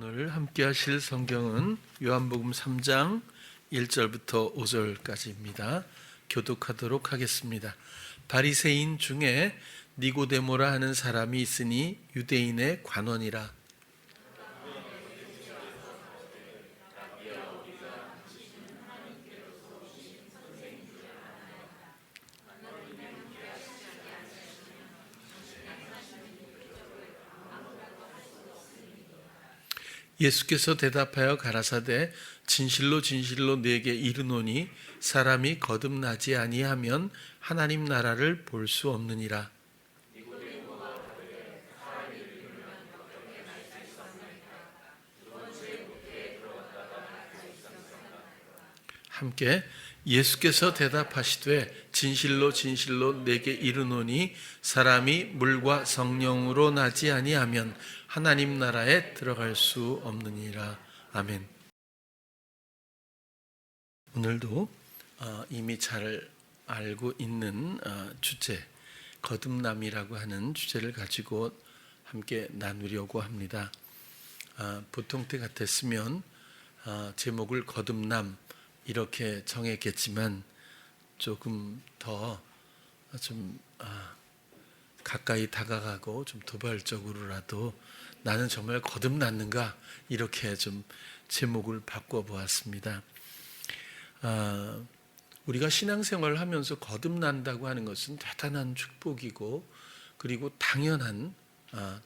오늘 함께 하실 성경은 요한복음 3장 1절부터 5절까지입니다. 교독하도록 하겠습니다. 바리새인 중에 니고데모라 하는 사람이 있으니 유대인의 관원이라. 예수께서 대답하여 가라사대 진실로 진실로 네게 이르노니 사람이 거듭나지 아니하면 하나님 나라를 볼 수 없느니라. 함께 예수께서 대답하시되 진실로 진실로 네게 이르노니 사람이 물과 성령으로 나지 아니하면 하나님 나라에 들어갈 수 없느니라. 아멘. 오늘도 이미 잘 알고 있는 주제, 거듭남이라고 하는 주제를 가지고 함께 나누려고 합니다. 보통 때 같았으면 제목을 거듭남 이렇게 정했겠지만 조금 더 좀 가까이 다가가고 좀 도발적으로라도 나는 정말 거듭났는가 이렇게 좀 제목을 바꿔보았습니다. 우리가 신앙생활을 하면서 거듭난다고 하는 것은 대단한 축복이고 그리고 당연한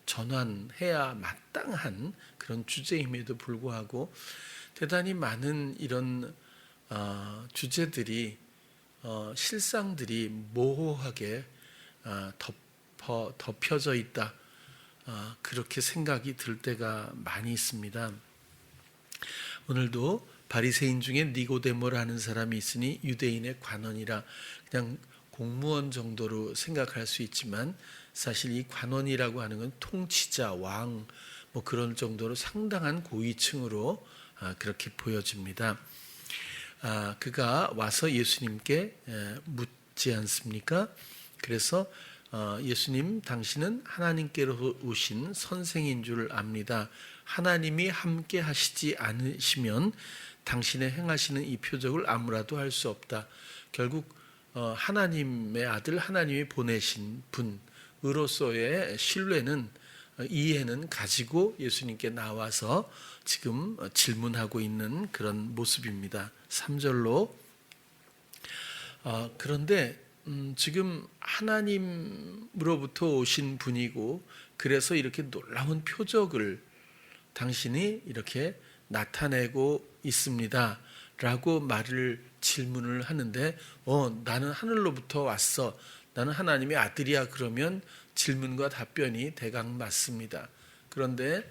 전환해야 마땅한 그런 주제임에도 불구하고 대단히 많은 이런 주제들이 실상들이 모호하게 덮여져 있다, 그렇게 생각이 들 때가 많이 있습니다. 오늘도 바리새인 중에 니고데모라는 사람이 있으니 유대인의 관원이라. 그냥 공무원 정도로 생각할 수 있지만 사실 이 관원이라고 하는 건 통치자, 왕 뭐 그런 정도로 상당한 고위층으로 그렇게 보여집니다. 그가 와서 예수님께 묻지 않습니까? 그래서 예수님, 당신은 하나님께로 오신 선생인 줄 압니다. 하나님이 함께 하시지 않으시면 당신의 행하시는 이 표적을 아무라도 할 수 없다. 결국 하나님의 아들, 하나님이 보내신 분으로서의 신뢰는, 이해는 가지고 예수님께 나와서 지금 질문하고 있는 그런 모습입니다. 3절로 그런데 지금 하나님으로부터 오신 분이고 그래서 이렇게 놀라운 표적을 당신이 이렇게 나타내고 있습니다 라고 질문을 하는데 나는 하늘로부터 왔어, 나는 하나님의 아들이야, 그러면 질문과 답변이 대강 맞습니다. 그런데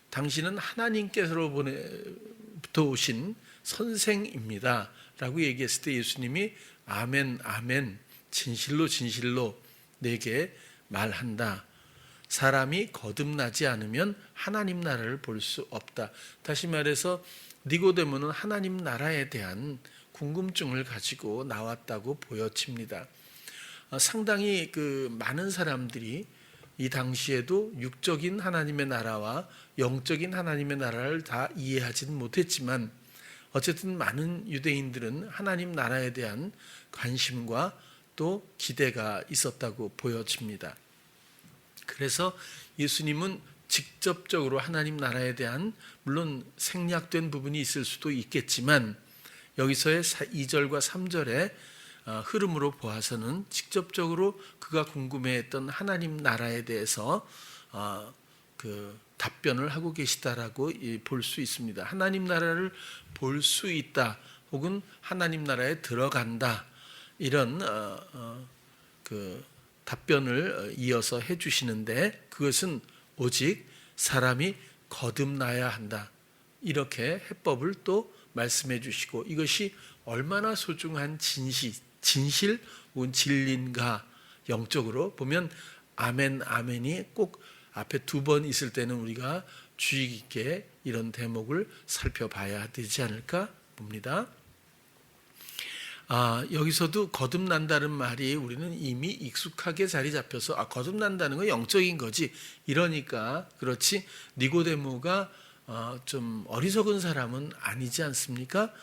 당신은 하나님께서로부터 오신 선생입니다 라고 얘기했을 때 예수님이 아멘 아멘 진실로 진실로 내게 말한다. 사람이 거듭나지 않으면 하나님 나라를 볼 수 없다. 다시 말해서 니고데모는 하나님 나라에 대한 궁금증을 가지고 나왔다고 보여집니다. 상당히 많은 사람들이 이 당시에도 육적인 하나님의 나라와 영적인 하나님의 나라를 다 이해하지는 못했지만 어쨌든 많은 유대인들은 하나님 나라에 대한 관심과 또 기대가 있었다고 보여집니다. 그래서 예수님은 직접적으로 하나님 나라에 대한, 물론 생략된 부분이 있을 수도 있겠지만 여기서의 2절과 3절의 흐름으로 보아서는 직접적으로 그가 궁금해했던 하나님 나라에 대해서 답변을 하고 계시다라고 볼 수 있습니다. 하나님 나라를 볼 수 있다 혹은 하나님 나라에 들어간다, 이런 답변을 이어서 해주시는데 그것은 오직 사람이 거듭나야 한다, 이렇게 해법을 또 말씀해 주시고 이것이 얼마나 소중한 진실 혹은 진리인가, 영적으로 보면 아멘 아멘이 꼭 앞에 2번 있을 때는 우리가 주의 깊게 이런 대목을 살펴봐야 되지 않을까 봅니다. 여기서도 거듭난다는 말이 우리는 이미 익숙하게 자리 잡혀서 거듭난다는 건 영적인 거지, 이러니까 그렇지, 니고데모가 좀 어리석은 사람은 아니지 않습니까?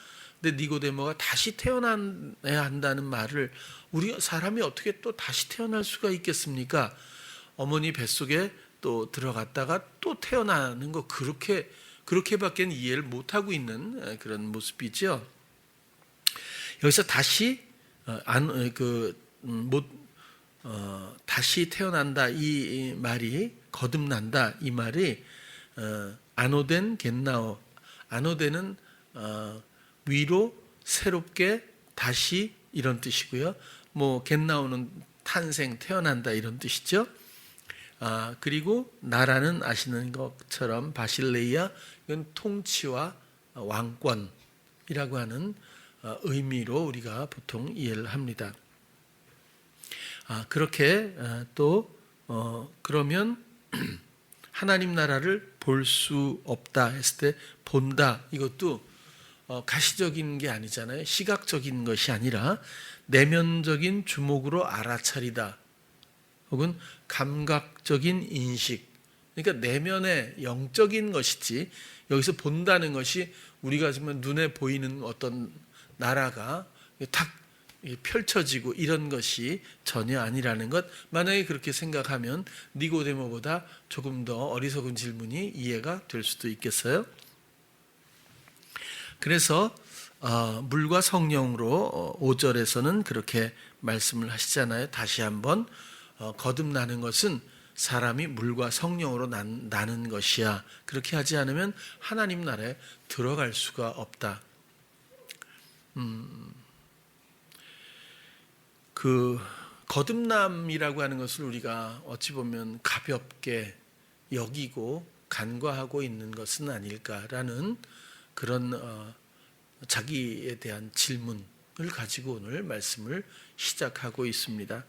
근데 니고데모가 다시 태어나야 한다는 말을 우리 사람이 어떻게 또 다시 태어날 수가 있겠습니까? 어머니 뱃속에 또 들어갔다가 또 태어나는 거 그렇게밖에 이해를 못 하고 있는 그런 모습이죠. 여기서 다시 다시 태어난다 이 말이 거듭난다 이 말이 아노덴 겟나오 아노덴은 위로 새롭게 다시 이런 뜻이고요. 뭐 겟나오는 탄생 태어난다 이런 뜻이죠. 그리고 나라는 아시는 것처럼 바실레이아 이건 통치와 왕권이라고 하는 의미로 우리가 보통 이해를 합니다. 그렇게 또 그러면 하나님 나라를 볼 수 없다 했을 때 본다 이것도 가시적인 게 아니잖아요. 시각적인 것이 아니라 내면적인 주목으로 알아차리다 혹은 감각적인 인식 그러니까 내면의 영적인 것이지 여기서 본다는 것이 우리가 정말 눈에 보이는 어떤 나라가 탁 펼쳐지고 이런 것이 전혀 아니라는 것. 만약에 그렇게 생각하면 니고데모보다 조금 더 어리석은 질문이 이해가 될 수도 있겠어요. 그래서 물과 성령으로 5절에서는 그렇게 말씀을 하시잖아요. 다시 한번 거듭나는 것은 사람이 물과 성령으로 나는 것이야. 그렇게 하지 않으면 하나님 나라에 들어갈 수가 없다. 그 거듭남이라고 하는 것을 우리가 어찌 보면 가볍게 여기고 간과하고 있는 것은 아닐까라는 그런 자기에 대한 질문을 가지고 오늘 말씀을 시작하고 있습니다.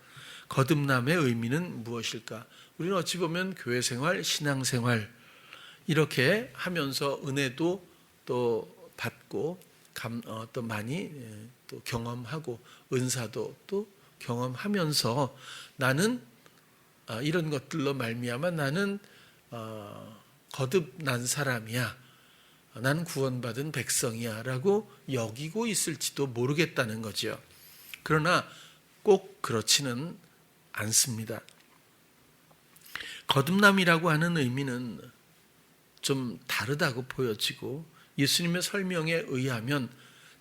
거듭남의 의미는 무엇일까? 우리는 어찌 보면 교회 생활, 신앙 생활 이렇게 하면서 은혜도 또 받고 또 많이 또 경험하고 은사도 또 경험하면서 나는 이런 것들로 말미암아 나는 거듭난 사람이야. 나는 구원받은 백성이야 라고 여기고 있을지도 모르겠다는 거죠. 그러나 꼭 그렇지는 않습니다. 거듭남이라고 하는 의미는 좀 다르다고 보여지고 예수님의 설명에 의하면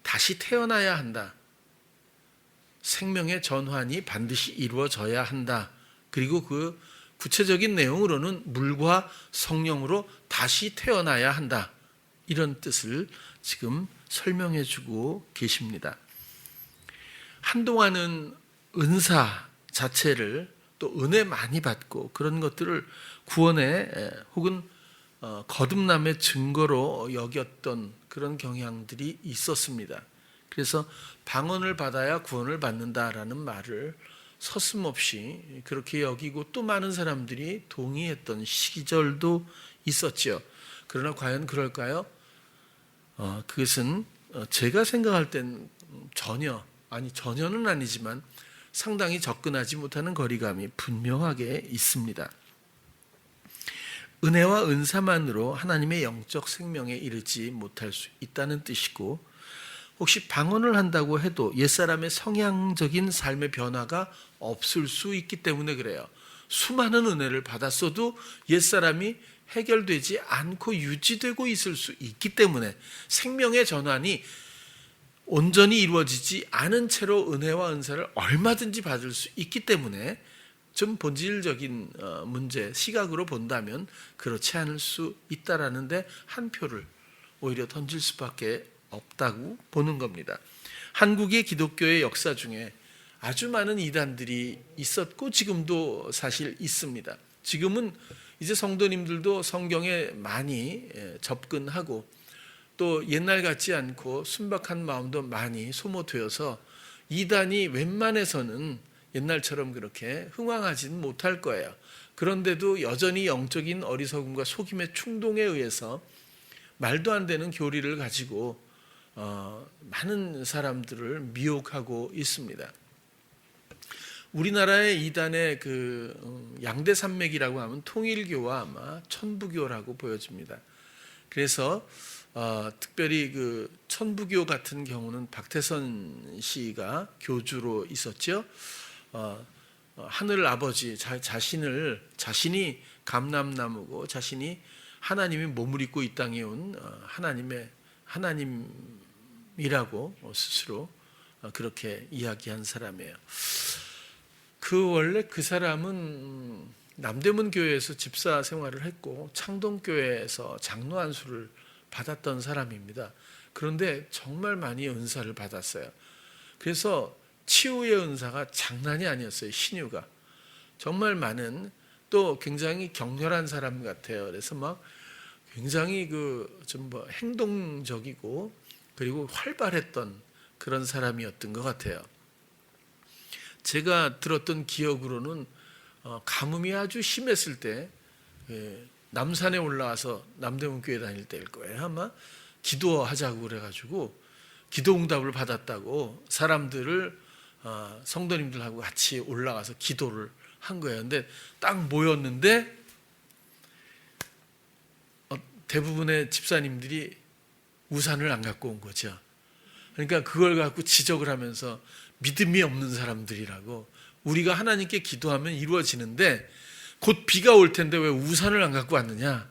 다시 태어나야 한다. 생명의 전환이 반드시 이루어져야 한다. 그리고 그 구체적인 내용으로는 물과 성령으로 다시 태어나야 한다. 이런 뜻을 지금 설명해 주고 계십니다. 한동안은 은사 자체를 또 은혜 많이 받고 그런 것들을 구원의 혹은 거듭남의 증거로 여겼던 그런 경향들이 있었습니다. 그래서 방언을 받아야 구원을 받는다라는 말을 서슴없이 그렇게 여기고 또 많은 사람들이 동의했던 시절도 있었죠. 그러나 과연 그럴까요? 그것은 제가 생각할 땐 전혀는 아니지만 상당히 접근하지 못하는 거리감이 분명하게 있습니다. 은혜와 은사만으로 하나님의 영적 생명에 이르지 못할 수 있다는 뜻이고 혹시 방언을 한다고 해도 옛사람의 성향적인 삶의 변화가 없을 수 있기 때문에 그래요. 수많은 은혜를 받았어도 옛사람이 해결되지 않고 유지되고 있을 수 있기 때문에 생명의 전환이 온전히 이루어지지 않은 채로 은혜와 은사를 얼마든지 받을 수 있기 때문에 좀 본질적인 문제, 시각으로 본다면 그렇지 않을 수 있다라는데 한 표를 오히려 던질 수밖에 없다고 보는 겁니다. 한국의 기독교의 역사 중에 아주 많은 이단들이 있었고 지금도 사실 있습니다. 지금은 이제 성도님들도 성경에 많이 접근하고 또 옛날 같지 않고 순박한 마음도 많이 소모되어서 이단이 웬만해서는 옛날처럼 그렇게 흥왕하지는 못할 거예요. 그런데도 여전히 영적인 어리석음과 속임의 충동에 의해서 말도 안 되는 교리를 가지고 많은 사람들을 미혹하고 있습니다. 우리나라의 이단의 그 양대 산맥이라고 하면 통일교와 아마 천부교라고 보여집니다. 그래서 특별히 그 천부교 같은 경우는 박태선 씨가 교주로 있었죠. 하늘 아버지 자신이 감람나무고 자신이 하나님이 몸을 입고 이 땅에 온 하나님이라고 스스로 그렇게 이야기한 사람이에요. 원래 그 사람은 남대문 교회에서 집사 생활을 했고 창동교회에서 장로 안수를 받았던 사람입니다. 그런데 정말 많이 은사를 받았어요. 그래서 치유의 은사가 장난이 아니었어요. 신유가 정말 많은, 또 굉장히 격렬한 사람 같아요. 그래서 막 굉장히 좀 행동적이고 그리고 활발했던 그런 사람이었던 것 같아요. 제가 들었던 기억으로는 가뭄이 아주 심했을 때 남산에 올라와서 남대문 교회 다닐 때일 거예요. 아마 기도하자고 그래가지고 기도응답을 받았다고 사람들을 성도님들하고 같이 올라가서 기도를 한 거예요. 근데 딱 모였는데 대부분의 집사님들이 우산을 안 갖고 온 거죠. 그러니까 그걸 갖고 지적을 하면서 믿음이 없는 사람들이라고, 우리가 하나님께 기도하면 이루어지는데 곧 비가 올 텐데 왜 우산을 안 갖고 왔느냐,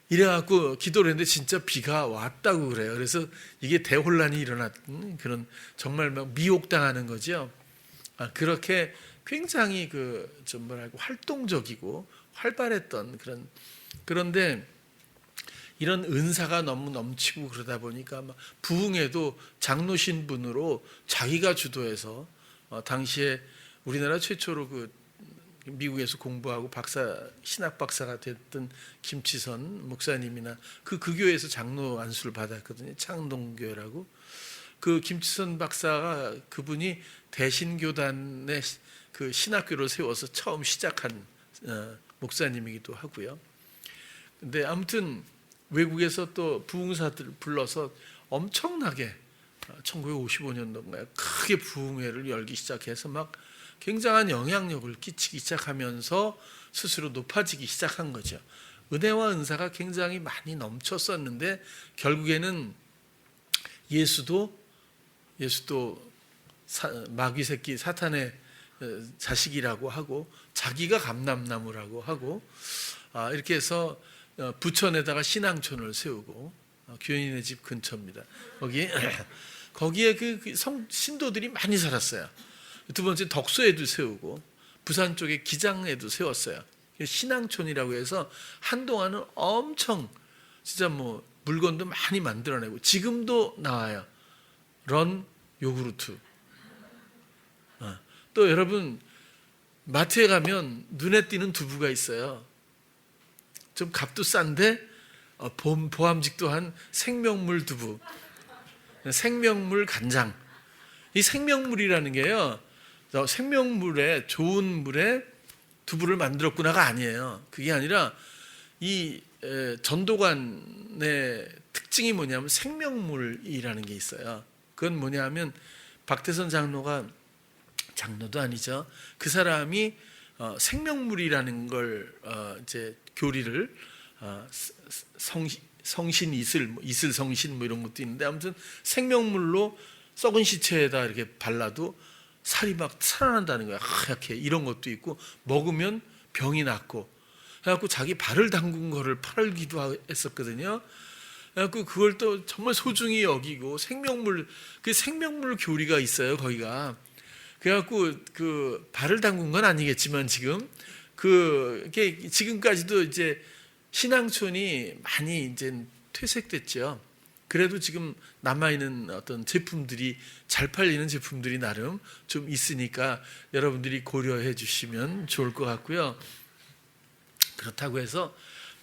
이래갖고 기도를 했는데 진짜 비가 왔다고 그래요. 그래서 이게 대혼란이 일어났던 그런, 정말 막 미혹당하는 거죠. 그렇게 굉장히 좀 활동적이고 활발했던 그런, 그런데 이런 은사가 너무 넘치고 그러다 보니까 막 부흥회도 장로 신분으로 자기가 주도해서 당시에 우리나라 최초로 미국에서 공부하고 신학 박사가 됐던 김치선 목사님이나 그 교회에서 장로 안수를 받았거든요. 창동교회라고. 그 김치선 박사가 그분이 대신교단의 신학교를 세워서 처음 시작한 목사님이기도 하고요. 근데 아무튼 외국에서 또 부흥사들 불러서 엄청나게 1955년도인가요? 크게 부흥회를 열기 시작해서 막 굉장한 영향력을 끼치기 시작하면서 스스로 높아지기 시작한 거죠. 은혜와 은사가 굉장히 많이 넘쳤었는데 결국에는 예수도 마귀 새끼 사탄의 자식이라고 하고 자기가 감람나무라고 하고 이렇게 해서 부천에다가 신앙촌을 세우고, 교인의 집 근처입니다. 거기에 신도들이 많이 살았어요. 두 번째 덕소에도 세우고 부산 쪽에 기장에도 세웠어요. 신앙촌이라고 해서 한동안은 엄청 진짜 물건도 많이 만들어내고, 지금도 나와요. 런 요구르트. 또 여러분 마트에 가면 눈에 띄는 두부가 있어요. 좀 값도 싼데 보암직도 한 생명물 두부, 생명물 간장. 이 생명물이라는 게요, 생명물에 좋은 물에 두부를 만들었구나가 아니에요. 그게 아니라 이 전도관의 특징이 뭐냐면 생명물이라는 게 있어요. 그건 뭐냐면 박태선 장로도 아니죠. 그 사람이 생명물이라는 걸 이제 교리를 성신 이슬 성신 이런 것도 있는데, 아무튼 생명물로 썩은 시체에다 이렇게 발라도 살이 막 살아난다는 거야. 하얗게. 이런 것도 있고, 먹으면 병이 낫고, 그래갖고 자기 발을 담근 거를 팔기도 했었거든요. 그래갖고 그걸 또 정말 소중히 여기고, 생명물 교리가 있어요, 거기가. 그래갖고 발을 담근 건 아니겠지만 지금까지도 이제 신앙촌이 많이 이제 퇴색됐죠. 그래도 지금 남아있는 어떤 제품들이, 잘 팔리는 제품들이 나름 좀 있으니까 여러분들이 고려해 주시면 좋을 것 같고요. 그렇다고 해서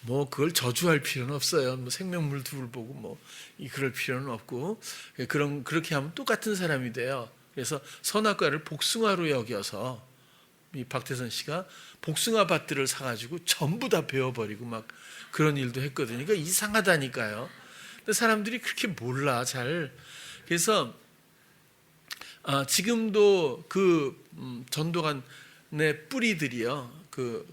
그걸 저주할 필요는 없어요. 생명물 두부를 보고 그럴 필요는 없고, 그렇게 하면 똑같은 사람이 돼요. 그래서 선악과를 복숭아로 여겨서 이 박태선 씨가 복숭아 밭들을 사가지고 전부 다 베어버리고 막 그런 일도 했거든요. 그러니까 이상하다니까요. 근데 사람들이 그렇게 몰라 잘. 그래서 지금도 전도관의 뿌리들이요,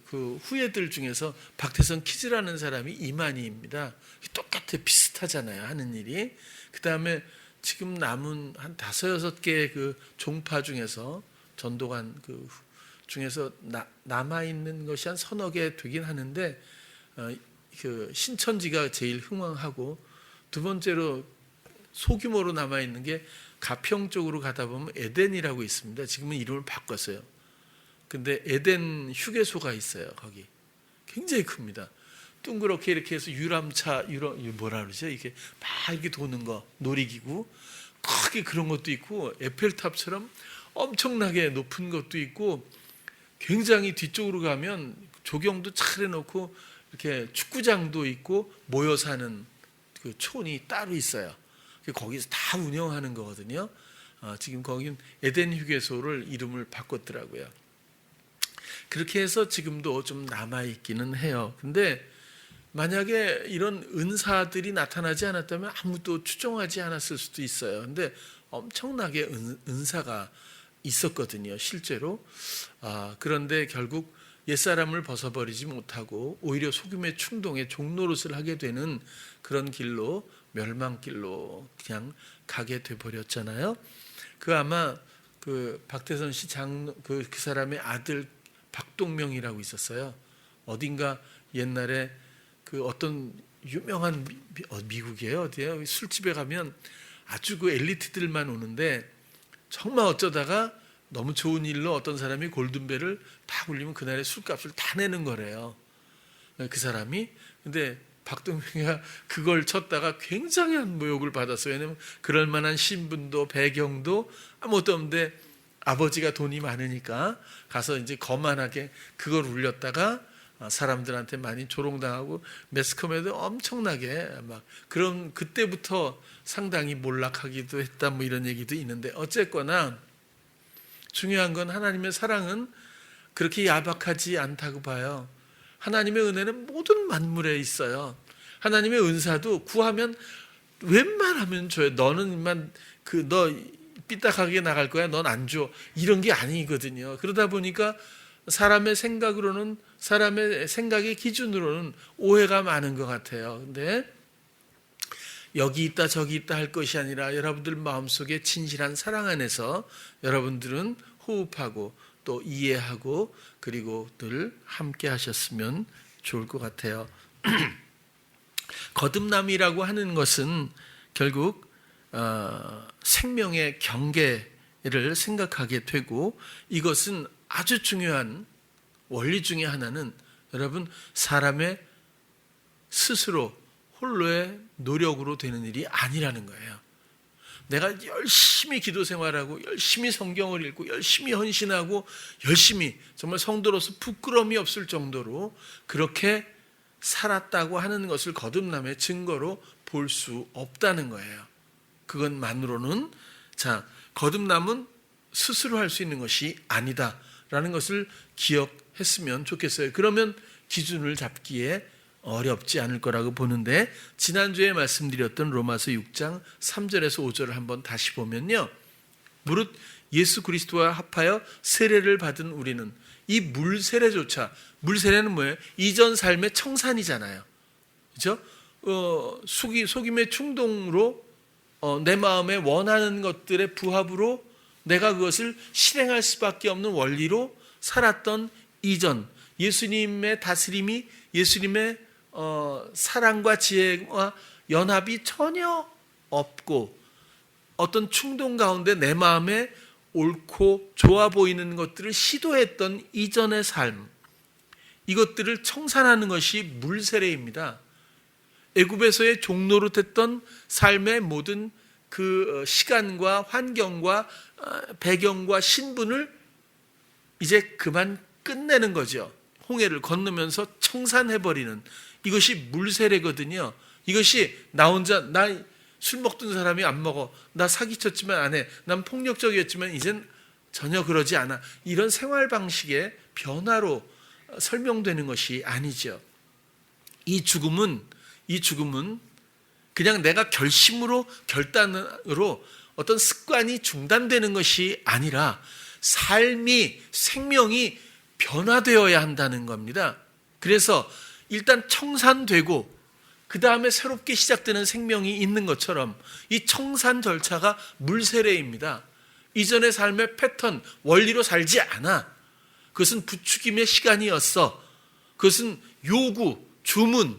그 후예들 중에서 박태선 키즈라는 사람이 이만희입니다. 똑같아, 비슷하잖아요, 하는 일이. 그 다음에 지금 남은 한 5-6개의 그 종파 중에서 전도관 그 중에서 남아 있는 것이 한 3-4개 되긴 하는데, 그 신천지가 제일 흥왕하고, 두 번째로 소규모로 남아 있는 게 가평 쪽으로 가다 보면 에덴이라고 있습니다. 지금은 이름을 바꿨어요. 근데 에덴 휴게소가 있어요. 거기 굉장히 큽니다. 둥그렇게 이렇게 해서 유람차, 뭐라 그러죠? 이게 막 이렇게 도는 거, 놀이기구 크게 그런 것도 있고, 에펠탑처럼 엄청나게 높은 것도 있고, 굉장히 뒤쪽으로 가면 조경도 잘 해놓고 이렇게 축구장도 있고 모여 사는 그 촌이 따로 있어요. 거기서 다 운영하는 거거든요. 지금 거긴 에덴 휴게소를 이름을 바꿨더라고요. 그렇게 해서 지금도 좀 남아있기는 해요. 근데 만약에 이런 은사들이 나타나지 않았다면 아무도 추종하지 않았을 수도 있어요. 근데 엄청나게 은사가 있었거든요, 실제로. 그런데 결국 옛사람을 벗어버리지 못하고 오히려 속임의 충동에 종노릇을 하게 되는 그런 길로, 멸망길로 그냥 가게 돼버렸잖아요. 아마 그 박태선 씨 그 사람의 아들 박동명이라고 있었어요. 어딘가 옛날에 그 어떤 유명한 미국이에요, 어디에요? 술집에 가면 아주 그 엘리트들만 오는데, 정말 어쩌다가 너무 좋은 일로 어떤 사람이 골든벨을 다 울리면 그날의 술값을 다 내는 거래요, 그 사람이. 근데 박동명이가 그걸 쳤다가 굉장한 모욕을 받았어요. 왜냐하면 그럴 만한 신분도 배경도 아무것도 없는데 아버지가 돈이 많으니까 가서 이제 거만하게 그걸 울렸다가 사람들한테 많이 조롱당하고 매스컴에도 엄청나게 막, 그런 그때부터 상당히 몰락하기도 했다, 뭐 이런 얘기도 있는데, 어쨌거나 중요한 건 하나님의 사랑은 그렇게 야박하지 않다고 봐요. 하나님의 은혜는 모든 만물에 있어요. 하나님의 은사도 구하면 웬만하면 줘요. 너는만 너 삐딱하게 나갈 거야, 넌 안 줘, 이런 게 아니거든요. 그러다 보니까 사람의 생각으로는, 사람의 생각의 기준으로는 오해가 많은 것 같아요. 근데 여기 있다 저기 있다 할 것이 아니라 여러분들 마음속에 진실한 사랑 안에서 여러분들은 호흡하고 또 이해하고 그리고 늘 함께 하셨으면 좋을 것 같아요. 거듭남이라고 하는 것은 결국 생명의 경계를 생각하게 되고, 이것은 아주 중요한 원리 중에 하나는, 여러분, 사람의 스스로 홀로의 노력으로 되는 일이 아니라는 거예요. 내가 열심히 기도 생활하고 열심히 성경을 읽고 열심히 헌신하고 열심히 정말 성도로서 부끄러움이 없을 정도로 그렇게 살았다고 하는 것을 거듭남의 증거로 볼 수 없다는 거예요. 그것만으로는, 거듭남은 스스로 할 수 있는 것이 아니다라는 것을 기억했으면 좋겠어요. 그러면 기준을 잡기에 어렵지 않을 거라고 보는데, 지난주에 말씀드렸던 로마서 6장 3절에서 5절을 한번 다시 보면요, 무릇 예수 그리스도와 합하여 세례를 받은 우리는 이 물세례조차, 물세례는 뭐예요? 이전 삶의 청산이잖아요, 그렇죠? 속임의 충동으로 내 마음에 원하는 것들의 부합으로 내가 그것을 실행할 수밖에 없는 원리로 살았던 이전, 예수님의 다스림이, 예수님의 사랑과 지혜와 연합이 전혀 없고 어떤 충동 가운데 내 마음에 옳고 좋아 보이는 것들을 시도했던 이전의 삶, 이것들을 청산하는 것이 물세례입니다. 애굽에서의 종노릇했던 삶의 모든 그 시간과 환경과 배경과 신분을 이제 그만 끝내는 거죠. 홍해를 건너면서 청산해버리는, 이것이 물세례거든요. 이것이 나 혼자, 나 술 먹던 사람이 안 먹어, 나 사기쳤지만 안 해, 난 폭력적이었지만 이젠 전혀 그러지 않아, 이런 생활 방식의 변화로 설명되는 것이 아니죠. 이 죽음은 그냥 내가 결단으로 어떤 습관이 중단되는 것이 아니라 삶이, 생명이 변화되어야 한다는 겁니다. 그래서 일단 청산되고 그 다음에 새롭게 시작되는 생명이 있는 것처럼 이 청산 절차가 물세례입니다. 이전의 삶의 패턴, 원리로 살지 않아. 그것은 부추김의 시간이었어. 그것은 요구, 주문을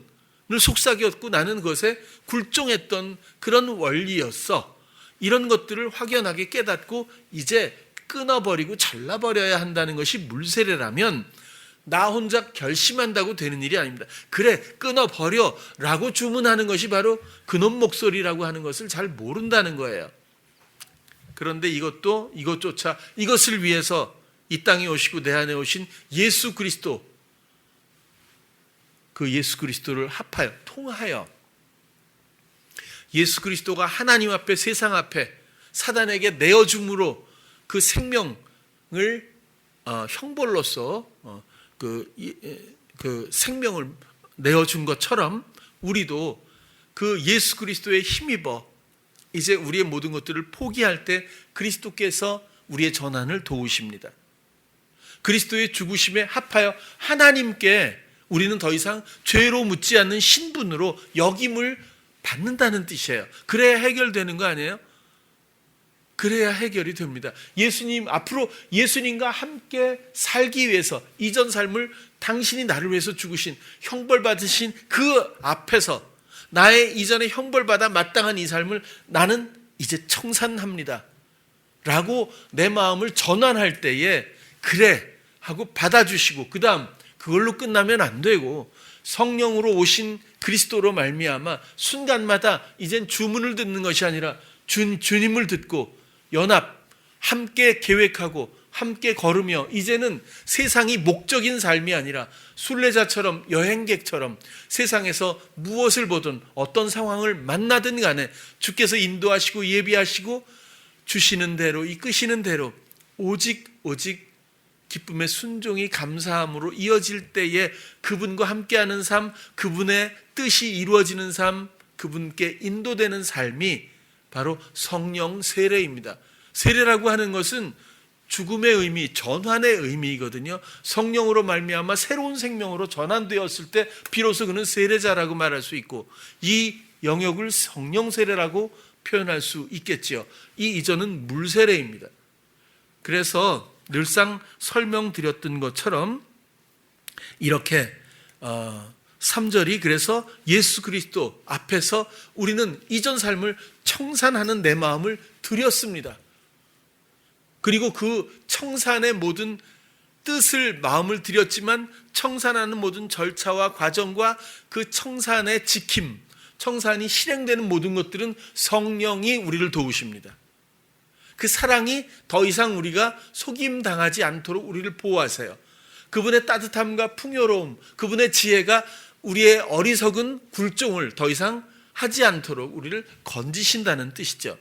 속삭였고 나는 그것에 굴종했던 그런 원리였어. 이런 것들을 확연하게 깨닫고 이제 끊어버리고 잘라버려야 한다는 것이 물세례라면 나 혼자 결심한다고 되는 일이 아닙니다. 그래, 끊어버려 라고 주문하는 것이 바로 그놈 목소리라고 하는 것을 잘 모른다는 거예요. 그런데 이것조차 이것을 위해서 이 땅에 오시고 내 안에 오신 예수 그리스도, 그 예수 그리스도를 합하여 통하여 예수 그리스도가 하나님 앞에 세상 앞에 사단에게 내어줌으로 그 생명을 형벌로서 그 생명을 내어준 것처럼 우리도 그 예수 그리스도에 힘입어 이제 우리의 모든 것들을 포기할 때 그리스도께서 우리의 전환을 도우십니다. 그리스도의 죽으심에 합하여 하나님께 우리는 더 이상 죄로 묻지 않는 신분으로 역임을 받는다는 뜻이에요. 그래야 해결되는 거 아니에요? 그래야 해결이 됩니다. 예수님, 앞으로 예수님과 함께 살기 위해서 이전 삶을 당신이 나를 위해서 죽으신, 형벌받으신 그 앞에서 나의 이전에 형벌받아 마땅한 이 삶을 나는 이제 청산합니다 라고 내 마음을 전환할 때에 그래 하고 받아주시고, 그 다음 그걸로 끝나면 안 되고 성령으로 오신 그리스도로 말미암아 순간마다 이젠 주문을 듣는 것이 아니라 주님을 듣고 연합, 함께 계획하고 함께 걸으며 이제는 세상이 목적인 삶이 아니라 순례자처럼 여행객처럼 세상에서 무엇을 보든 어떤 상황을 만나든 간에 주께서 인도하시고 예비하시고 주시는 대로 이끄시는 대로 오직 기쁨의 순종이 감사함으로 이어질 때에 그분과 함께하는 삶, 그분의 뜻이 이루어지는 삶, 그분께 인도되는 삶이 바로 성령 세례입니다. 세례라고 하는 것은 죽음의 의미, 전환의 의미이거든요. 성령으로 말미암아 새로운 생명으로 전환되었을 때 비로소 그는 세례자라고 말할 수 있고, 이 영역을 성령 세례라고 표현할 수 있겠지요. 이 이전은 물 세례입니다. 그래서 늘상 설명드렸던 것처럼 이렇게 3절이 그래서 예수 그리스도 앞에서 우리는 이전 삶을 청산하는 내 마음을 드렸습니다. 그리고 그 청산의 모든 뜻을 마음을 드렸지만 청산하는 모든 절차와 과정과 그 청산의 지킴, 청산이 실행되는 모든 것들은 성령이 우리를 도우십니다. 그 사랑이 더 이상 우리가 속임당하지 않도록 우리를 보호하세요. 그분의 따뜻함과 풍요로움, 그분의 지혜가 우리의 어리석은 굴종을 더 이상 하지 않도록 우리를 건지신다는 뜻이죠.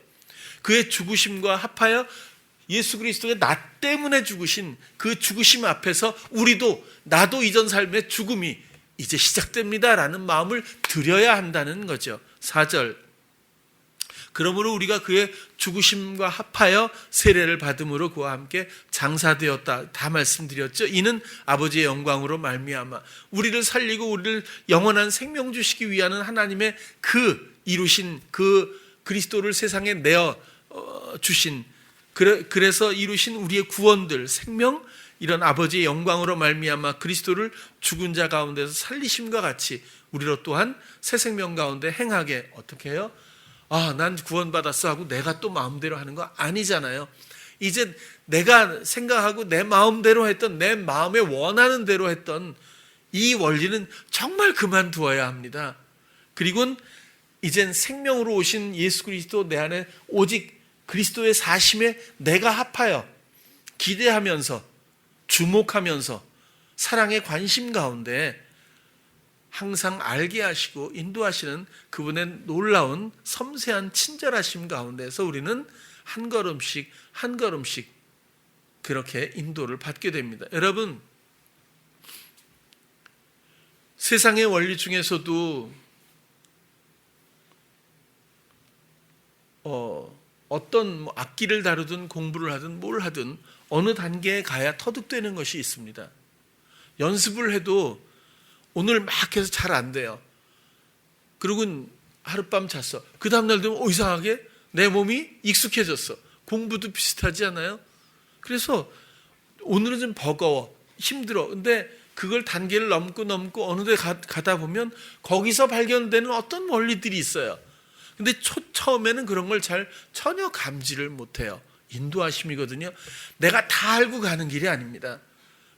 그의 죽으심과 합하여 예수 그리스도의 나 때문에 죽으신 그 죽으심 앞에서 우리도 나도 이전 삶의 죽음이 이제 시작됩니다라는 마음을 드려야 한다는 거죠. 4절, 그러므로 우리가 그의 죽으심과 합하여 세례를 받음으로 그와 함께 장사되었다. 다 말씀드렸죠. 이는 아버지의 영광으로 말미암아 우리를 살리고 우리를 영원한 생명 주시기 위한 하나님의 그 이루신 그 그리스도를 세상에 내어 주신, 그래서 이루신 우리의 구원들, 생명, 이런 아버지의 영광으로 말미암아 그리스도를 죽은 자 가운데서 살리심과 같이 우리로 또한 새 생명 가운데 행하게. 어떻게 해요? 난 구원받았어 하고 내가 또 마음대로 하는 거 아니잖아요. 이제 내가 생각하고 내 마음대로 했던, 내 마음에 원하는 대로 했던 이 원리는 정말 그만두어야 합니다. 그리고는 이젠 생명으로 오신 예수 그리스도 내 안에 오직 그리스도의 사심에 내가 합하여 기대하면서 주목하면서 사랑의 관심 가운데 항상 알게 하시고 인도하시는 그분의 놀라운 섬세한 친절하심 가운데서 우리는 한 걸음씩 한 걸음씩 그렇게 인도를 받게 됩니다. 여러분, 세상의 원리 중에서도 어떤 악기를 다루든 공부를 하든 뭘 하든 어느 단계에 가야 터득되는 것이 있습니다. 연습을 해도 오늘 막 해서 잘 안 돼요. 그러고 하룻밤 잤어. 그 다음날 되면 이상하게 내 몸이 익숙해졌어. 공부도 비슷하지 않아요? 그래서 오늘은 좀 버거워, 힘들어. 근데 그걸 단계를 넘고 어느 데 가다 보면 거기서 발견되는 어떤 원리들이 있어요. 근데 처음에는 그런 걸 전혀 감지를 못해요. 인도하심이거든요. 내가 다 알고 가는 길이 아닙니다.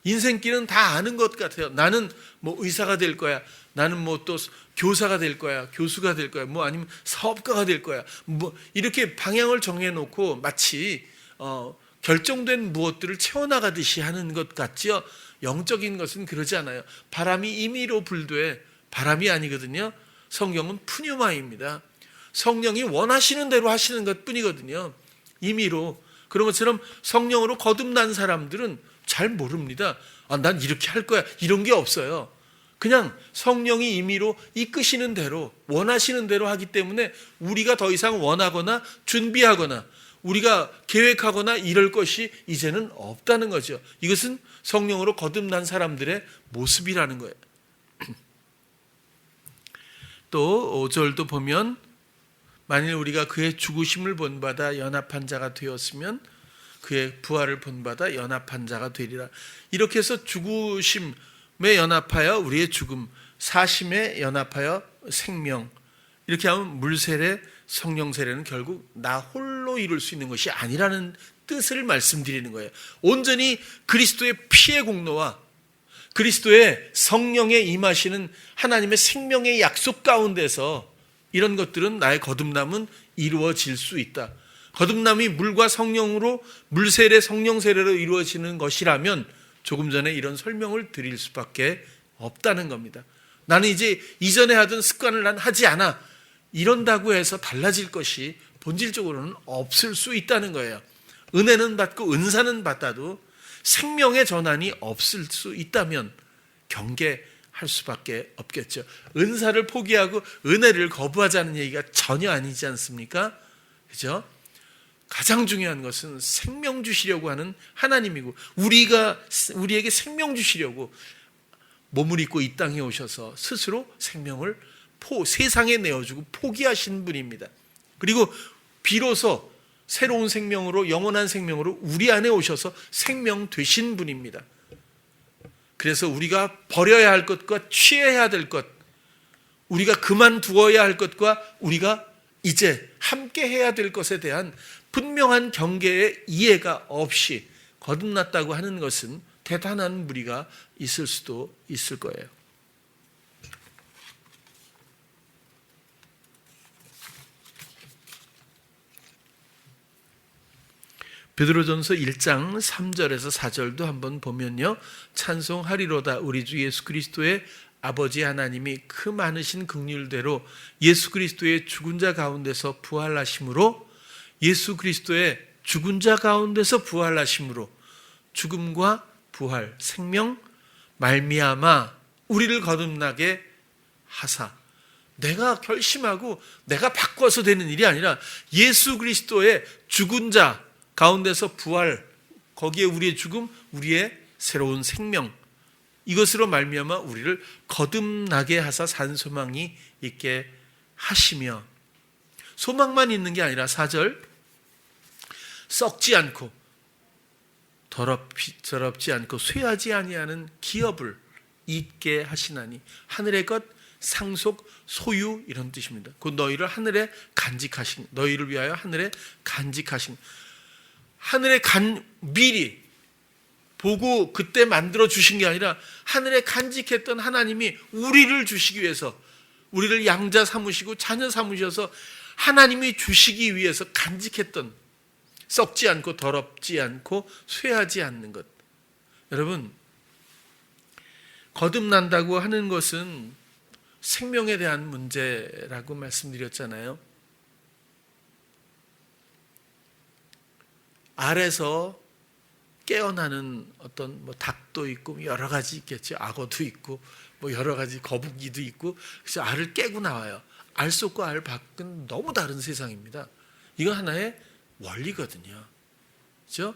인생길은 다 아는 것 같아요. 나는 뭐 의사가 될 거야. 나는 뭐 또 교사가 될 거야. 교수가 될 거야. 뭐 아니면 사업가가 될 거야. 뭐 이렇게 방향을 정해놓고 마치 결정된 무엇들을 채워나가듯이 하는 것 같지요. 영적인 것은 그러지 않아요. 바람이 임의로 불되 바람이 아니거든요. 성경은 푸뉴마입니다. 성령이 원하시는 대로 하시는 것 뿐이거든요. 임의로. 그런 것처럼 성령으로 거듭난 사람들은 잘 모릅니다. 난 이렇게 할 거야. 이런 게 없어요. 그냥 성령이 임의로 이끄시는 대로, 원하시는 대로 하기 때문에 우리가 더 이상 원하거나 준비하거나 우리가 계획하거나 이럴 것이 이제는 없다는 거죠. 이것은 성령으로 거듭난 사람들의 모습이라는 거예요. 또 5절도 보면 만일 우리가 그의 죽으심을 본받아 연합한 자가 되었으면 그의 부활을 본받아 연합한 자가 되리라. 이렇게 해서 죽으심에 연합하여 우리의 죽음, 사심에 연합하여 생명, 이렇게 하면 물세례, 성령 세례는 결국 나 홀로 이룰 수 있는 것이 아니라는 뜻을 말씀드리는 거예요. 온전히 그리스도의 피의 공로와 그리스도의 성령에 임하시는 하나님의 생명의 약속 가운데서 이런 것들은 나의 거듭남은 이루어질 수 있다. 거듭남이 물과 성령으로 물세례, 성령 세례로 이루어지는 것이라면 조금 전에 이런 설명을 드릴 수밖에 없다는 겁니다. 나는 이제 이전에 하던 습관을 난 하지 않아. 이런다고 해서 달라질 것이 본질적으로는 없을 수 있다는 거예요. 은혜는 받고 은사는 받아도 생명의 전환이 없을 수 있다면 경계할 수밖에 없겠죠. 은사를 포기하고 은혜를 거부하자는 얘기가 전혀 아니지 않습니까? 그죠? 가장 중요한 것은 생명 주시려고 하는 하나님이고 우리에게 생명 주시려고 몸을 입고 이 땅에 오셔서 스스로 생명을 세상에 내어주고 포기하신 분입니다. 그리고 비로소 새로운 생명으로 영원한 생명으로 우리 안에 오셔서 생명 되신 분입니다. 그래서 우리가 버려야 할 것과 취해야 될 것, 우리가 그만두어야 할 것과 우리가 이제 함께 해야 될 것에 대한 분명한 경계의 이해가 없이 거듭났다고 하는 것은 대단한 무리가 있을 수도 있을 거예요. 베드로전서 1장 3절에서 4절도 한번 보면요. 찬송하리로다 우리 주 예수 그리스도의 아버지 하나님이 그 많으신 긍휼대로 예수 그리스도의 죽은 자 가운데서 부활하심으로 예수 그리스도의 죽은 자 가운데서 부활하심으로 죽음과 부활, 생명, 말미암아 우리를 거듭나게 하사. 내가 결심하고 내가 바꿔서 되는 일이 아니라 예수 그리스도의 죽은 자 가운데서 부활, 거기에 우리의 죽음, 우리의 새로운 생명, 이것으로 말미암아 우리를 거듭나게 하사 산 소망이 있게 하시며, 소망만 있는 게 아니라 4절 썩지 않고 더럽지 않고 쇠하지 아니하는 기업을 있게 하시나니, 하늘의 것, 상속, 소유 이런 뜻입니다. 곧 너희를 하늘에 간직하신, 너희를 위하여 하늘에 간직하신, 하늘에 미리 보고 그때 만들어 주신 게 아니라 하늘에 간직했던 하나님이 우리를 주시기 위해서, 우리를 양자 삼으시고 자녀 삼으셔서 하나님이 주시기 위해서 간직했던, 썩지 않고 더럽지 않고 쇠하지 않는 것. 여러분, 거듭난다고 하는 것은 생명에 대한 문제라고 말씀드렸잖아요. 알에서 깨어나는 어떤 닭도 있고 여러 가지 있겠죠. 악어도 있고 여러 가지 거북이도 있고, 그래서 알을 깨고 나와요. 알 속과 알 밖은 너무 다른 세상입니다. 이거 하나의 원리거든요. 그렇죠?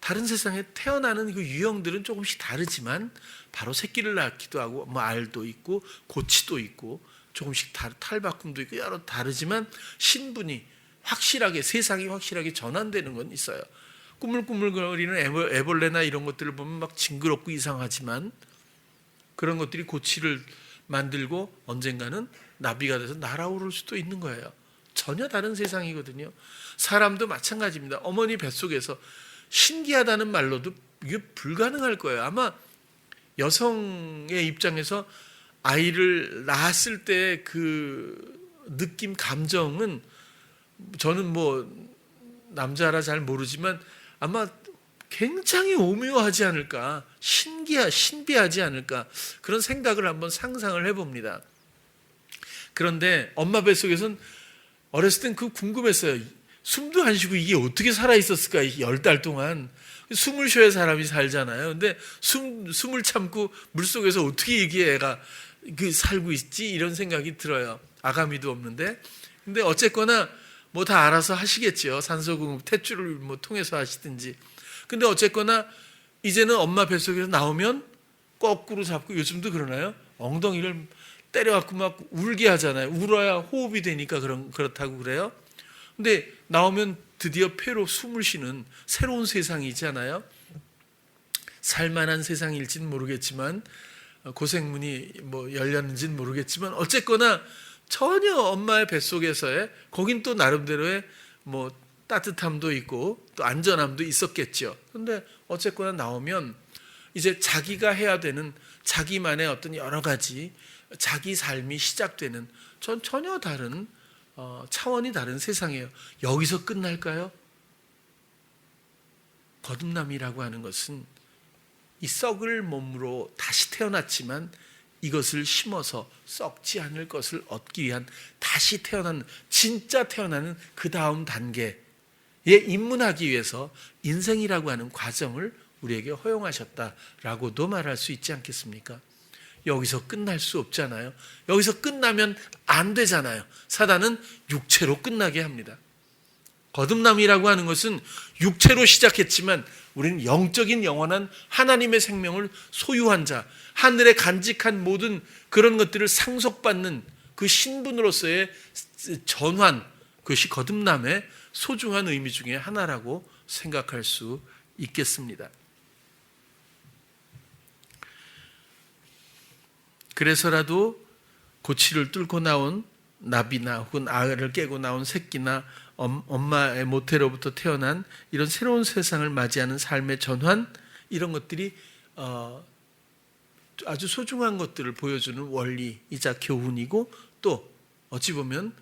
다른 세상에 태어나는 그 유형들은 조금씩 다르지만 바로 새끼를 낳기도 하고 뭐 알도 있고 고치도 있고 조금씩 탈바꿈도 있고 여러 다르지만 신분이 확실하게 세상이 확실하게 전환되는 건 있어요. 꾸물꾸물거리는 애벌레나 이런 것들을 보면 막 징그럽고 이상하지만 그런 것들이 고치를 만들고 언젠가는 나비가 돼서 날아오를 수도 있는 거예요. 전혀 다른 세상이거든요. 사람도 마찬가지입니다. 어머니 뱃속에서 신기하다는 말로도 이게 불가능할 거예요. 아마 여성의 입장에서 아이를 낳았을 때 그 느낌, 감정은 저는 뭐 남자라 잘 모르지만 아마 굉장히 오묘하지 않을까, 신비하지 않을까 그런 생각을 한번 상상을 해봅니다. 그런데 엄마 뱃속에서는 어렸을 땐 그 궁금했어요. 숨도 안 쉬고 이게 어떻게 살아있었을까 10달 동안. 숨을 쉬어야 사람이 살잖아요. 근데 숨을 참고 물속에서 어떻게 이게 애가 살고 있지 이런 생각이 들어요. 아가미도 없는데. 근데 어쨌거나 뭐 다 알아서 하시겠죠. 산소공급 탯줄을 뭐 통해서 하시든지. 근데 어쨌거나 이제는 엄마 뱃속에서 나오면 거꾸로 잡고, 요즘도 그러나요? 엉덩이를 때려갖고 막 울게 하잖아요. 울어야 호흡이 되니까 그렇다고 그래요. 근데 나오면 드디어 폐로 숨을 쉬는 새로운 세상이잖아요. 살만한 세상일지는 모르겠지만 고생문이 뭐 열렸는지는 모르겠지만 어쨌거나 전혀 엄마의 뱃속에서의 거긴 또 나름대로의 뭐 따뜻함도 있고 또 안전함도 있었겠죠. 근데 어쨌거나 나오면 이제 자기가 해야 되는 자기만의 어떤 여러 가지 자기 삶이 시작되는 전혀 다른 차원이 다른 세상이에요. 여기서 끝날까요? 거듭남이라고 하는 것은 이 썩을 몸으로 다시 태어났지만 이것을 심어서 썩지 않을 것을 얻기 위한 다시 태어나는, 진짜 태어나는 그 다음 단계에 입문하기 위해서 인생이라고 하는 과정을 우리에게 허용하셨다라고도 말할 수 있지 않겠습니까? 여기서 끝날 수 없잖아요. 여기서 끝나면 안 되잖아요. 사단은 육체로 끝나게 합니다. 거듭남이라고 하는 것은 육체로 시작했지만 우리는 영적인 영원한 하나님의 생명을 소유한 자, 하늘에 간직한 모든 그런 것들을 상속받는 그 신분으로서의 전환, 그것이 거듭남의 소중한 의미 중에 하나라고 생각할 수 있겠습니다. 그래서라도 고치를 뚫고 나온 나비나 혹은 알을 깨고 나온 새끼나 엄마의 모태로부터 태어난 이런 새로운 세상을 맞이하는 삶의 전환, 이런 것들이 아주 소중한 것들을 보여주는 원리이자 교훈이고 또 어찌 보면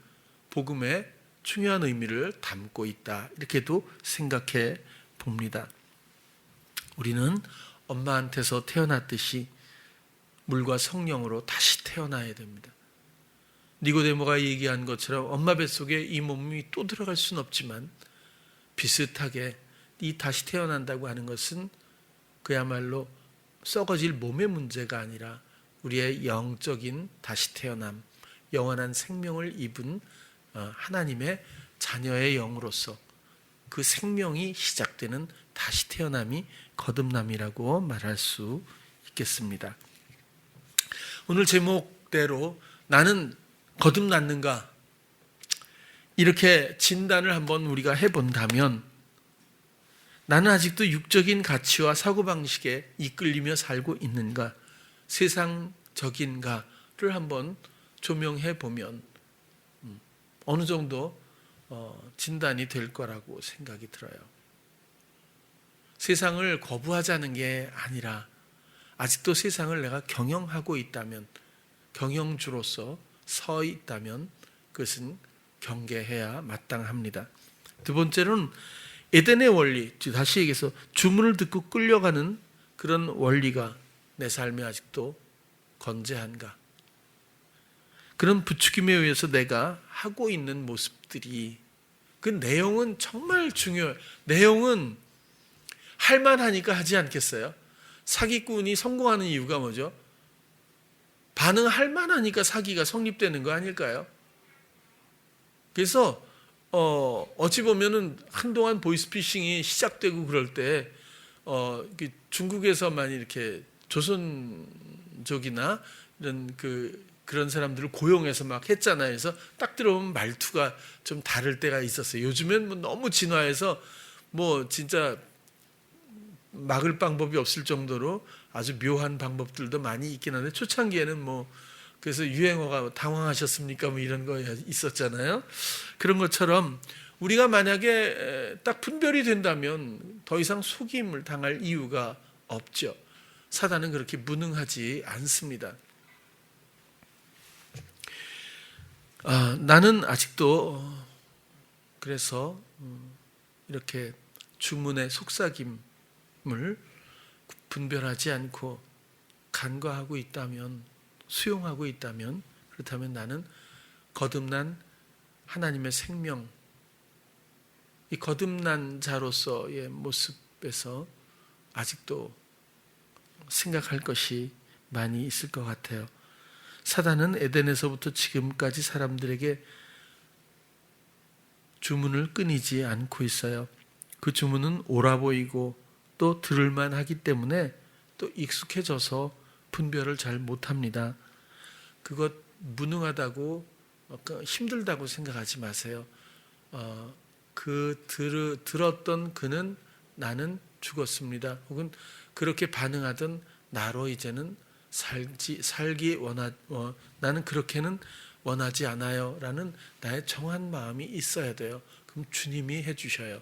복음의 중요한 의미를 담고 있다, 이렇게도 생각해 봅니다. 우리는 엄마한테서 태어났듯이 물과 성령으로 다시 태어나야 됩니다. 니고데모가 얘기한 것처럼 엄마 뱃속에 이 몸이 또 들어갈 수는 없지만 비슷하게 이 다시 태어난다고 하는 것은 그야말로 썩어질 몸의 문제가 아니라 우리의 영적인 다시 태어남, 영원한 생명을 입은 하나님의 자녀의 영으로서 그 생명이 시작되는 다시 태어남이 거듭남이라고 말할 수 있겠습니다. 오늘 제목대로 나는 거듭났는가, 이렇게 진단을 한번 우리가 해본다면 나는 아직도 육적인 가치와 사고방식에 이끌리며 살고 있는가, 세상적인가를 한번 조명해 보면 어느 정도 진단이 될 거라고 생각이 들어요. 세상을 거부하자는 게 아니라 아직도 세상을 내가 경영하고 있다면, 경영주로서 서 있다면 그것은 경계해야 마땅합니다. 두 번째로는 에덴의 원리, 다시 얘기해서 주문을 듣고 끌려가는 그런 원리가 내 삶에 아직도 건재한가, 그런 부추김에 의해서 내가 하고 있는 모습들이, 그 내용은 정말 중요해요. 내용은 할만하니까 하지 않겠어요? 사기꾼이 성공하는 이유가 뭐죠? 반응할 만하니까 사기가 성립되는 거 아닐까요? 그래서 어찌 보면은 한동안 보이스피싱이 시작되고 그럴 때 중국에서만 이렇게 조선족이나 이런 그런 사람들을 고용해서 막 했잖아요. 그래서 딱 들어보면 말투가 좀 다를 때가 있었어요. 요즘엔 뭐 너무 진화해서 뭐 진짜 막을 방법이 없을 정도로 아주 묘한 방법들도 많이 있긴 한데, 초창기에는 뭐 그래서 유행어가 당황하셨습니까? 뭐 이런 거 있었잖아요. 그런 것처럼 우리가 만약에 딱 분별이 된다면 더 이상 속임을 당할 이유가 없죠. 사단은 그렇게 무능하지 않습니다. 나는 아직도 그래서 이렇게 주문의 속삭임을 분별하지 않고 간과하고 있다면, 수용하고 있다면, 그렇다면 나는 거듭난 하나님의 생명, 이 거듭난 자로서의 모습에서 아직도 생각할 것이 많이 있을 것 같아요. 사단은 에덴에서부터 지금까지 사람들에게 주문을 끊이지 않고 있어요. 그 주문은 옳아 보이고 또 들을만 하기 때문에 또 익숙해져서 분별을 잘 못합니다. 그것 무능하다고 힘들다고 생각하지 마세요. 들었던 그는 나는 죽었습니다. 혹은 그렇게 반응하던 나로 이제는 나는 그렇게는 원하지 않아요 라는 나의 정한 마음이 있어야 돼요. 그럼 주님이 해주셔요.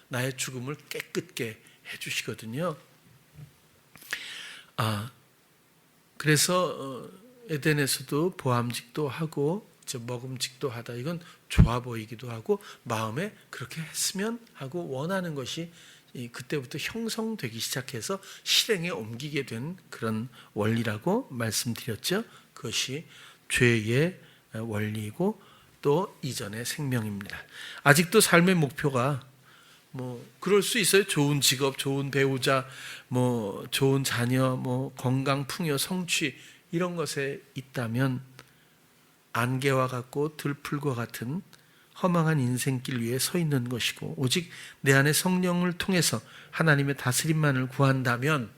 나의 죽음을 깨끗게 해주시거든요. 그래서 에덴에서도 보암직도 하고 먹음직도 하다, 이건 좋아 보이기도 하고 마음에 그렇게 했으면 하고 원하는 것이 그때부터 형성되기 시작해서 실행에 옮기게 된 그런 원리라고 말씀드렸죠. 그것이 죄의 원리이고 또 이전의 생명입니다. 아직도 삶의 목표가 그럴 수 있어요. 좋은 직업, 좋은 배우자, 좋은 자녀, 건강, 풍요, 성취 이런 것에 있다면 안개와 같고 들풀과 같은 허망한 인생길 위에 서 있는 것이고, 오직 내 안에 성령을 통해서 하나님의 다스림만을 구한다면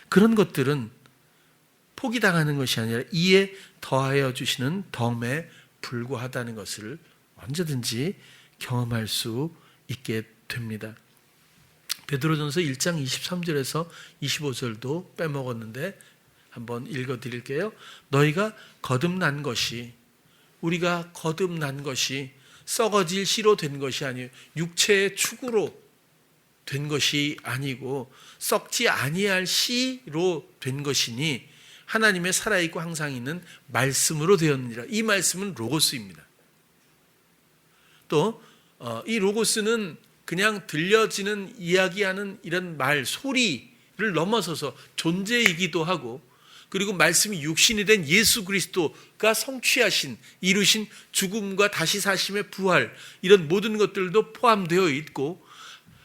그런 것들은 포기당하는 것이 아니라 이에 더하여 주시는 덤에 불과하다는 것을 언제든지 경험할 수 있게 됩니다. 베드로전서 1장 23절에서 25절도 빼먹었는데 한번 읽어드릴게요. 너희가 거듭난 것이, 우리가 거듭난 것이 썩어질 씨로 된 것이 아니에요. 육체의 축으로 된 것이 아니고 썩지 아니할 씨로 된 것이니 하나님의 살아있고 항상 있는 말씀으로 되었느니라. 이 말씀은 로고스입니다. 또 이 로고스는 그냥 들려지는 이야기하는 이런 말, 소리를 넘어서서 존재이기도 하고, 그리고 말씀이 육신이 된 예수 그리스도가 성취하신, 이루신 죽음과 다시 사심의 부활, 이런 모든 것들도 포함되어 있고,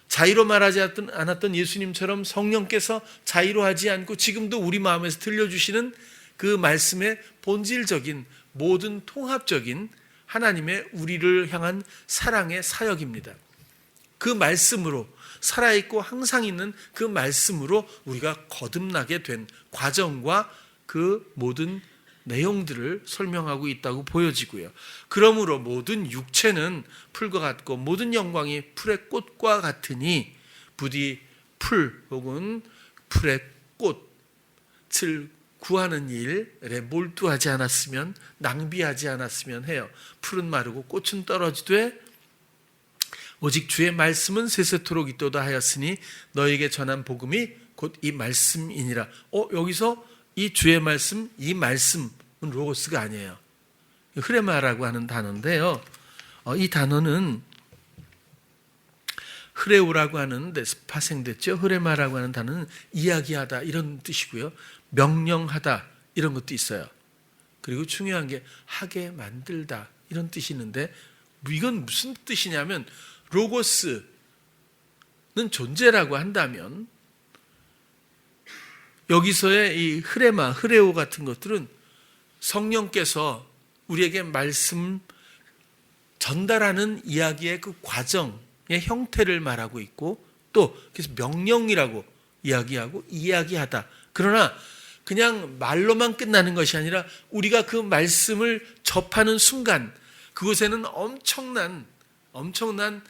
자의로 말하지 않았던 예수님처럼 성령께서 자의로 하지 않고 지금도 우리 마음에서 들려주시는 그 말씀의 본질적인 모든 통합적인 하나님의 우리를 향한 사랑의 사역입니다. 그 말씀으로, 살아있고 항상 있는 그 말씀으로 우리가 거듭나게 된 과정과 그 모든 내용들을 설명하고 있다고 보여지고요. 그러므로 모든 육체는 풀과 같고 모든 영광이 풀의 꽃과 같으니 부디 풀 혹은 풀의 꽃을 구하는 일에 몰두하지 않았으면, 낭비하지 않았으면 해요. 풀은 마르고 꽃은 떨어지되 오직 주의 말씀은 세세토록 있도다 하였으니 너에게 전한 복음이 곧 이 말씀이니라. 여기서 이 주의 말씀, 이 말씀은 로고스가 아니에요. 흐레마라고 하는 단어인데요. 이 단어는 흐레우라고 하는 데서 파생됐죠. 흐레마라고 하는 단어는 이야기하다 이런 뜻이고요. 명령하다 이런 것도 있어요. 그리고 중요한 게 하게 만들다 이런 뜻이 있는데, 이건 무슨 뜻이냐면 로고스는 존재라고 한다면 여기서의 이 흐레마, 흐레오 같은 것들은 성령께서 우리에게 말씀 전달하는 이야기의 그 과정의 형태를 말하고 있고, 또 그래서 명령이라고 이야기하고 이야기하다. 그러나 그냥 말로만 끝나는 것이 아니라 우리가 그 말씀을 접하는 순간 그곳에는 엄청난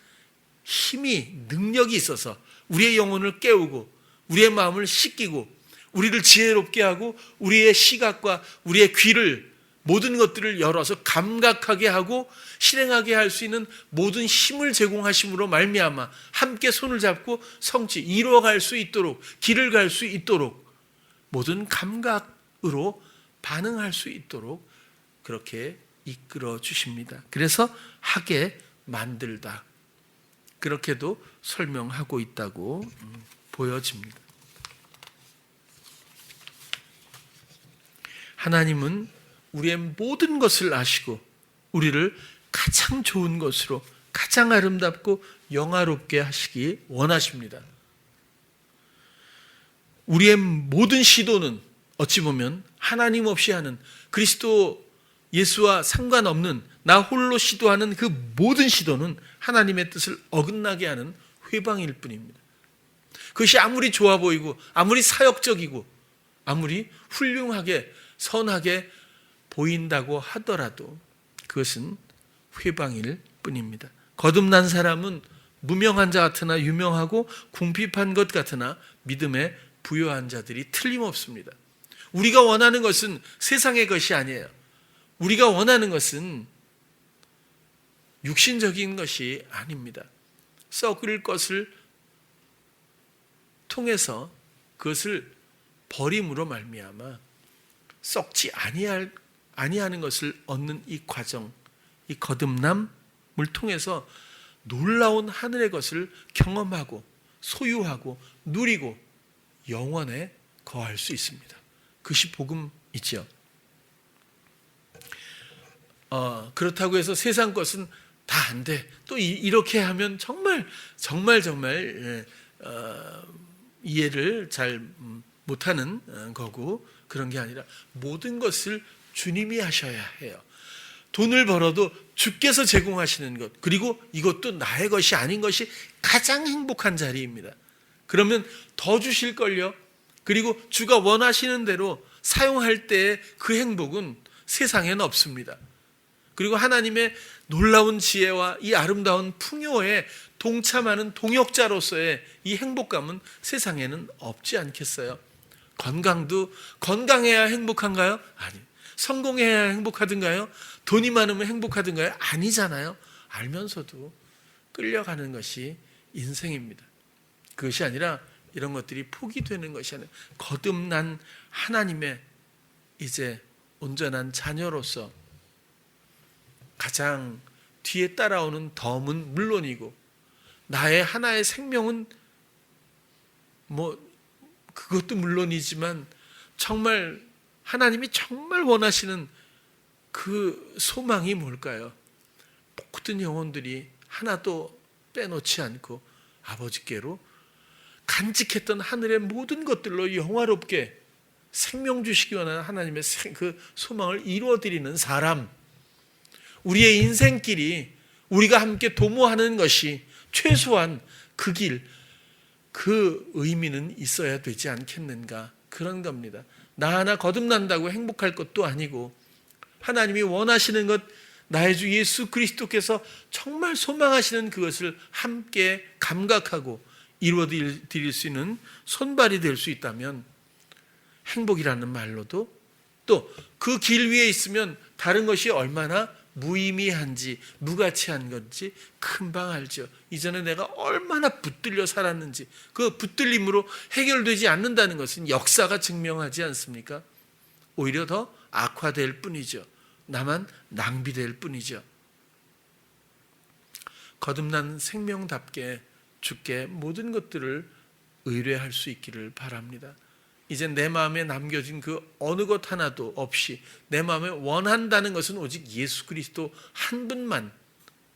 힘이, 능력이 있어서 우리의 영혼을 깨우고 우리의 마음을 씻기고 우리를 지혜롭게 하고 우리의 시각과 우리의 귀를, 모든 것들을 열어서 감각하게 하고 실행하게 할 수 있는 모든 힘을 제공하심으로 말미암아 함께 손을 잡고 성취, 이루어갈 수 있도록, 길을 갈 수 있도록 모든 감각으로 반응할 수 있도록 그렇게 이끌어 주십니다. 그래서 하게 만들다, 그렇게도 설명하고 있다고 보여집니다. 하나님은 우리의 모든 것을 아시고 우리를 가장 좋은 것으로, 가장 아름답고 영화롭게 하시기 원하십니다. 우리의 모든 시도는 어찌 보면 하나님 없이 하는, 그리스도 예수와 상관없는 나 홀로 시도하는 그 모든 시도는 하나님의 뜻을 어긋나게 하는 회방일 뿐입니다. 그것이 아무리 좋아 보이고 아무리 사역적이고 아무리 훌륭하게 선하게 보인다고 하더라도 그것은 회방일 뿐입니다. 거듭난 사람은 무명한 자 같으나 유명하고 궁핍한 것 같으나 믿음에 부요한 자들이 틀림없습니다. 우리가 원하는 것은 세상의 것이 아니에요. 우리가 원하는 것은 육신적인 것이 아닙니다. 썩을 것을 통해서 그것을 버림으로 말미암아 썩지 아니하는 것을 얻는 이 과정, 이 거듭남을 통해서 놀라운 하늘의 것을 경험하고 소유하고 누리고 영원에 거할 수 있습니다. 그것이 복음이죠. 그렇다고 해서 세상 것은 다 안 돼. 또 이렇게 하면 정말 이해를 잘 못하는 거고, 그런 게 아니라 모든 것을 주님이 하셔야 해요. 돈을 벌어도 주께서 제공하시는 것, 그리고 이것도 나의 것이 아닌 것이 가장 행복한 자리입니다. 그러면 더 주실걸요. 그리고 주가 원하시는 대로 사용할 때의 그 행복은 세상에는 없습니다. 그리고 하나님의 놀라운 지혜와 이 아름다운 풍요에 동참하는 동역자로서의 이 행복감은 세상에는 없지 않겠어요? 건강해야 행복한가요? 아니. 성공해야 행복하든가요? 돈이 많으면 행복하든가요? 아니잖아요. 알면서도 끌려가는 것이 인생입니다. 그것이 아니라 이런 것들이 포기되는 것이 아니라 거듭난 하나님의 이제 온전한 자녀로서 가장 뒤에 따라오는 덤은 물론이고 나의 하나의 생명은 그것도 물론이지만 정말 하나님이 정말 원하시는 그 소망이 뭘까요? 모든 영혼들이 하나도 빼놓지 않고 아버지께로 간직했던 하늘의 모든 것들로 영화롭게 생명 주시기 원하는 하나님의 그 소망을 이루어드리는 사람, 우리의 인생길이 우리가 함께 도모하는 것이 최소한 그 길, 그 의미는 있어야 되지 않겠는가, 그런 겁니다. 나 하나 거듭난다고 행복할 것도 아니고 하나님이 원하시는 것, 나의 주 예수 그리스도께서 정말 소망하시는 그것을 함께 감각하고 이루어 드릴 수 있는 손발이 될 수 있다면 행복이라는 말로도, 또 그 길 위에 있으면 다른 것이 얼마나 무의미한지 무가치한 건지 금방 알죠. 이전에 내가 얼마나 붙들려 살았는지, 그 붙들림으로 해결되지 않는다는 것은 역사가 증명하지 않습니까? 오히려 더 악화될 뿐이죠. 나만 낭비될 뿐이죠. 거듭난 생명답게 주께 모든 것들을 의뢰할 수 있기를 바랍니다. 이제 내 마음에 남겨진 그 어느 것 하나도 없이 내 마음에 원한다는 것은 오직 예수 그리스도 한 분만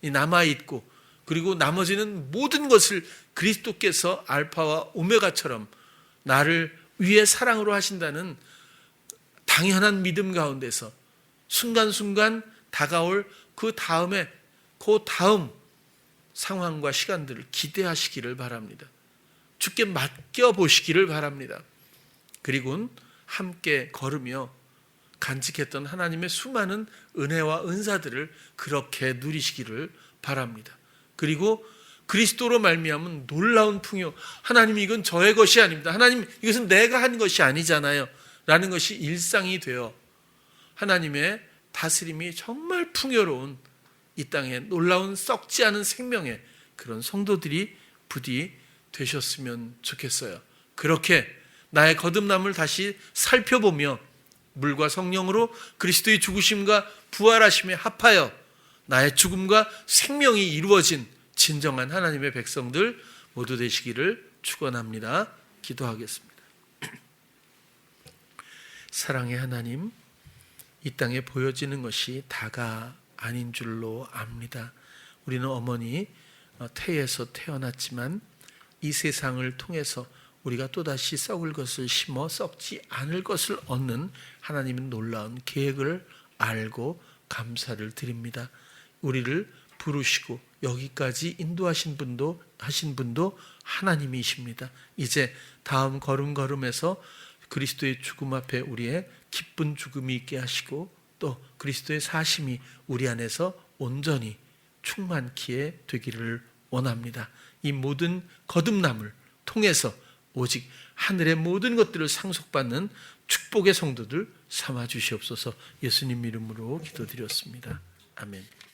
남아있고, 그리고 나머지는 모든 것을 그리스도께서 알파와 오메가처럼 나를 위해 사랑으로 하신다는 당연한 믿음 가운데서 순간순간 다가올 그 다음 상황과 시간들을 기대하시기를 바랍니다. 주께 맡겨보시기를 바랍니다. 그리고는 함께 걸으며 간직했던 하나님의 수많은 은혜와 은사들을 그렇게 누리시기를 바랍니다. 그리고 그리스도로 말미암은 놀라운 풍요, 하나님 이건 저의 것이 아닙니다. 하나님 이것은 내가 한 것이 아니잖아요 라는 것이 일상이 되어 하나님의 다스림이 정말 풍요로운 이 땅에 놀라운 썩지 않은 생명의 그런 성도들이 부디 되셨으면 좋겠어요. 그렇게 나의 거듭남을 다시 살펴보며 물과 성령으로 그리스도의 죽으심과 부활하심에 합하여 나의 죽음과 생명이 이루어진 진정한 하나님의 백성들 모두 되시기를 축원합니다. 기도하겠습니다. 사랑의 하나님, 이 땅에 보여지는 것이 다가 아닌 줄로 압니다. 우리는 어머니 태에서 태어났지만 이 세상을 통해서 우리가 또다시 썩을 것을 심어 썩지 않을 것을 얻는 하나님의 놀라운 계획을 알고 감사를 드립니다. 우리를 부르시고 여기까지 인도하신 분도 하나님이십니다. 이제 다음 걸음걸음에서 그리스도의 죽음 앞에 우리의 기쁜 죽음이 있게 하시고 또 그리스도의 사심이 우리 안에서 온전히 충만케 되기를 원합니다. 이 모든 거듭남을 통해서 오직 하늘의 모든 것들을 상속받는 축복의 성도들 삼아 주시옵소서. 예수님 이름으로 기도드렸습니다. 아멘.